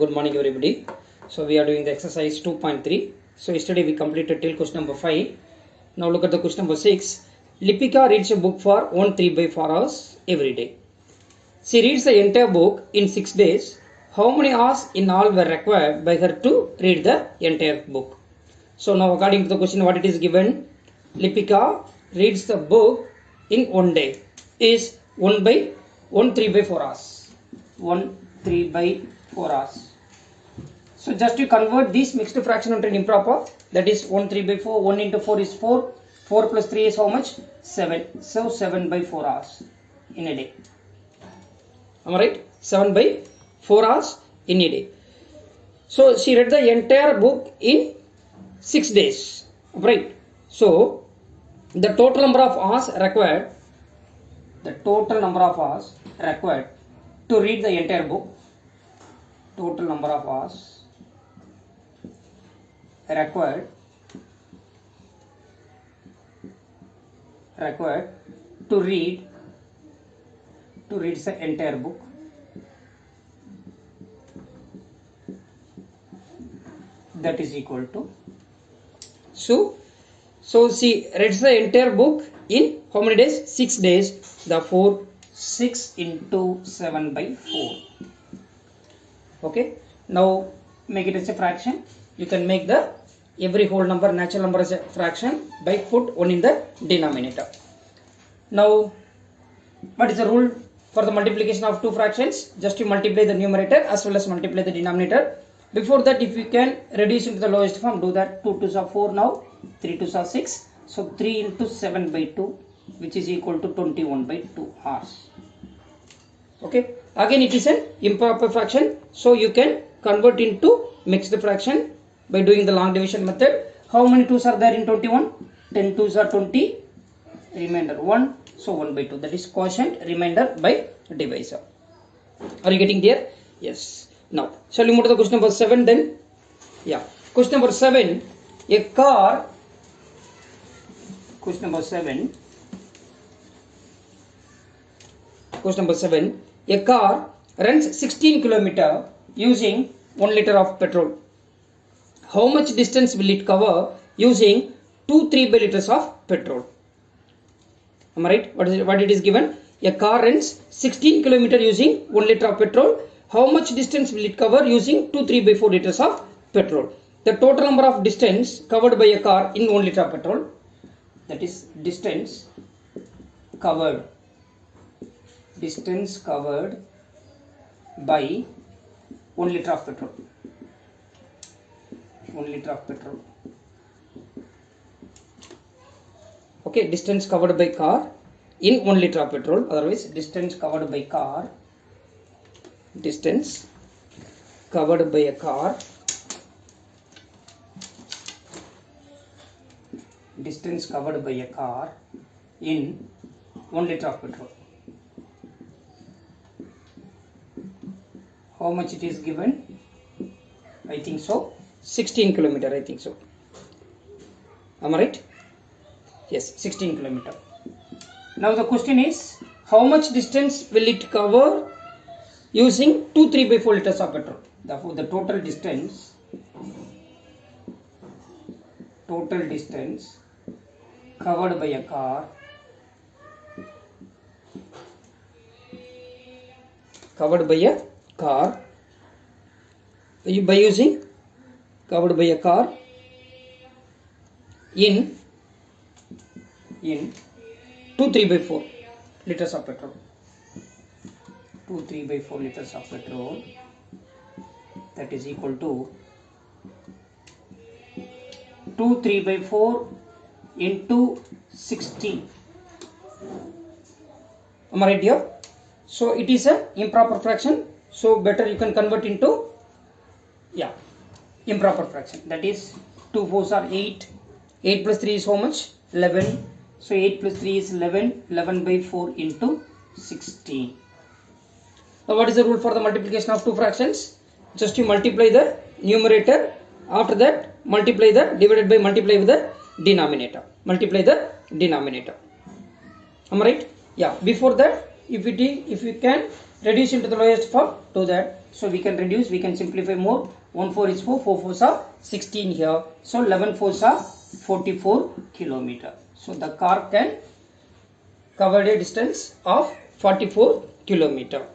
Good morning everybody. So we are doing the exercise 2.3. So yesterday we completed till question number 5. Now look at the question number 6. Lipika reads a book for 1 3/4 hours every day. She reads the entire book in 6 days. How many hours in all were required by her to read the entire book? So now according to the question what it is given, Lipika reads the book in 1 day is 1 3/4 hours. 1 3/4 hours. So just to convert this mixed fraction into an improper, that is 1 3/4, 1 into 4 is 4, 4 plus 3 is how much? 7. So 7/4 hours in a day. Am I right? 7/4 hours in a day. So she read the entire book in 6 days. Right? So the total number of hours required, to read the entire book, total number of hours required to read the entire book, that is equal to, so she reads the entire book in how many days? 6 days. Therefore 6 into 7/4. Okay, now make it as a fraction. You can make the every whole number, natural number, as a fraction by put 1 in the denominator. Now what is the rule for the multiplication of two fractions? Just you multiply the numerator as well as multiply the denominator. Before that, if you can reduce into the lowest form, do that. 2 2s are 4 now, 3 2s are 6. So 3 into 7/2, which is equal to 21/2 hours. Okay, again it is an improper fraction, so you can convert into mixed fraction by doing the long division method. How many 2s are there in 21? 10 2s are 20, remainder 1, so 1/2. That is quotient, remainder by divisor. Are you getting there? Yes. Now shall we move to the question number 7 then? Yeah, question number 7. A car, question number 7, a car runs 16 km using 1 liter of petrol. How much distance will it cover using 2 3 liters of petrol? Am I right? What it is given? A car runs 16 km using 1 liter of petrol. How much distance will it cover using 2 3/4 liters of petrol? The total number of distance covered by a car in 1 liter of petrol, that is distance covered by 1 liter of petrol. 1 liter of petrol. Okay, distance covered by car in 1 liter of petrol. Otherwise, distance covered by a car in 1 liter of petrol. How much it is given? I think so 16 km. I think so. Am I right? Yes, 16 km. Now the question is, how much distance will it cover using 2 3/4 liters of petrol? Therefore the total distance covered by a car by using covered by a car in 2 3/4 liters of petrol. 2 3/4 liters of petrol, that is equal to 2 3/4 into 16. Am I right here? So it is a improper fraction, so better you can convert into improper fraction. That is 2 4s are 8, 8 plus 3 is how much? 11. So 8 plus 3 is 11, 11/4 into 16. Now what is the rule for the multiplication of two fractions? Just you multiply the numerator, after that multiply the divided by multiply with the denominator. Am I right? Yeah. Before that, if you can reduce into the lowest form, do that. So we can reduce, we can simplify more. 1 4 is 4, 4 4s are 16 here. So 11 4s are 44 kilometer. So the car can cover a distance of 44 kilometer.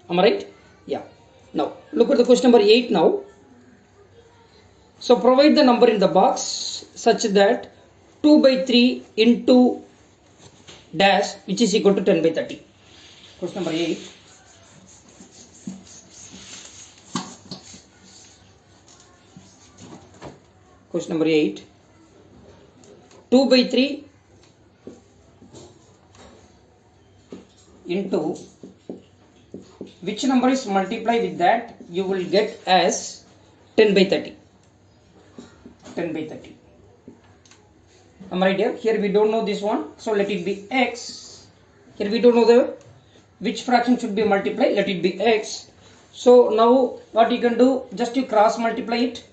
Am I right? Yeah. Now look at the question number 8 now. So provide the number in the box such that 2 by 3 into dash which is equal to 10 by 30. Question number 8. Question number 8. 2 by 3 into which number is multiplied with that you will get as 10 by 30. 10 by 30. Am I right here? Here we don't know this one, so let it be x. Here we don't know the which fraction should be multiplied, let it be x. So now what you can do, just you cross multiply it.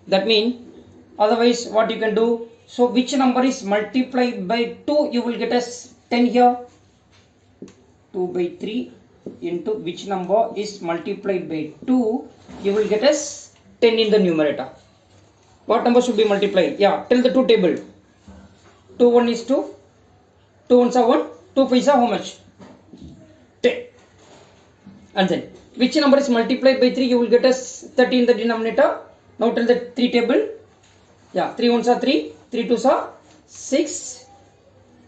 That means otherwise what you can do, so which number is multiplied by 2 you will get as 10 here. 2 by 3 into which number is multiplied by 2 you will get as 10 in the numerator. What number should be multiplied? Yeah, tell the two table. 2 1 is 2, 2 1s are 1, 2 5s are how much? 10. And then which number is multiplied by 3 you will get as 30 in the denominator. Now tell the 3 table. Yeah, 3 1s are 3, 3 2s are 6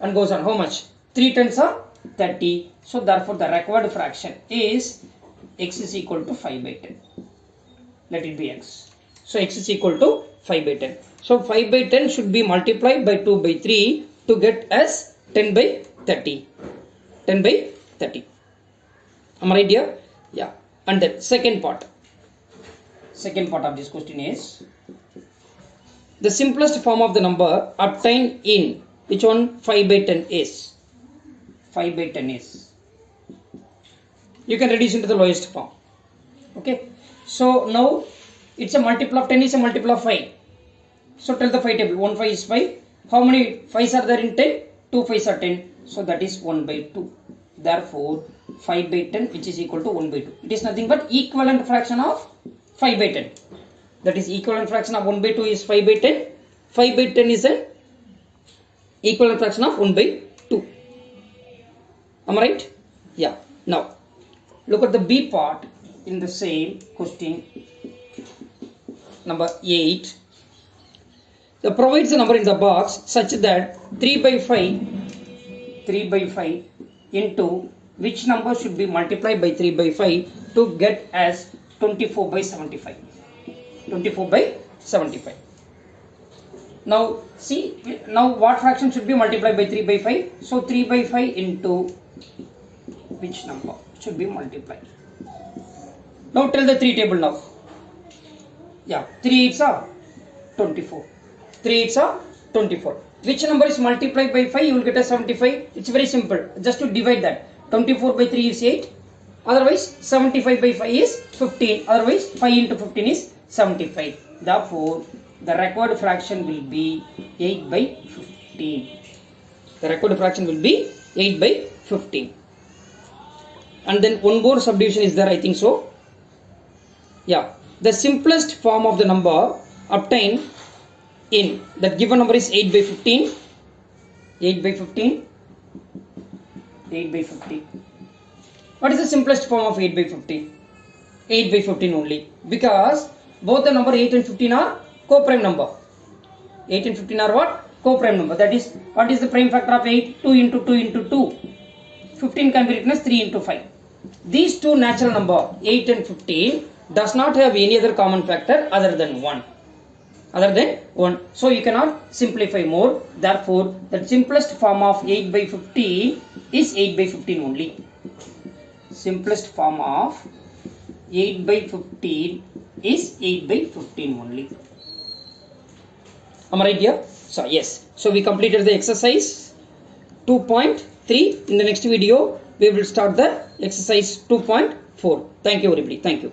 and goes on. How much? 3 10s are 30. So therefore the required fraction is x is equal to 5 by 10. Let it be x. So x is equal to 5 by 10. So 5 by 10 should be multiplied by 2 by 3 to get as 10 by 30. 10 by 30. Am I right here? Yeah. And then second part. Second part of this question is the simplest form of the number obtained in which one 5 by 10 is. 5 by 10 is. You can reduce into the lowest form. Okay. So now it's a multiple of 10 is a multiple of 5. So tell the 5 table. 1 5 is 5. How many 5s are there in 10? 2 5s are 10. So that is 1 by 2. Therefore 5 by 10 which is equal to 1 by 2. It is nothing but equivalent fraction of 5 by 10. That is equivalent fraction of 1 by 2 is 5 by 10. 5 by 10 is an equivalent fraction of 1 by 2. Am I right? Yeah. Now look at the B part in the same question number 8. The provides the number in the box such that 3 by 5 into which number should be multiplied by 3 by 5 to get as 24 by 75. 24 by 75. Now see, now what fraction should be multiplied by 3 by 5? So 3 by 5 into which number should be multiplied? Now tell the 3 table now. Yeah, 3 8s are 24. 3 8s are 24. Which number is multiplied by 5? You will get a 75. It's very simple. Just to divide that. 24 by 3 is 8. Otherwise 75 by 5 is 15. Otherwise 5 into 15 is 75. Therefore the required fraction will be 8 by 15. The required fraction will be 8 by 15. And then one more subdivision is there, I think so. Yeah. The simplest form of the number obtained in that given number is 8 by 15. 8 by 15. 8 by 15. What is the simplest form of 8 by 15? 8 by 15 only. Because both the number 8 and 15 are co-prime number. 8 and 15 are what? Co-prime number. That is, what is the prime factor of 8? 2 into 2 into 2. 15 can be written as 3 into 5. These two natural number 8 and 15 does not have any other common factor other than 1. Other than 1. So you cannot simplify more. Therefore, the simplest form of 8 by 15 is 8 by 15 only. Simplest form of 8 by 15 is 8 by 15 only. Am I right here? So yes. So we completed the exercise 2.3. In the next video, we will start the exercise 2.4. Thank you everybody. Thank you.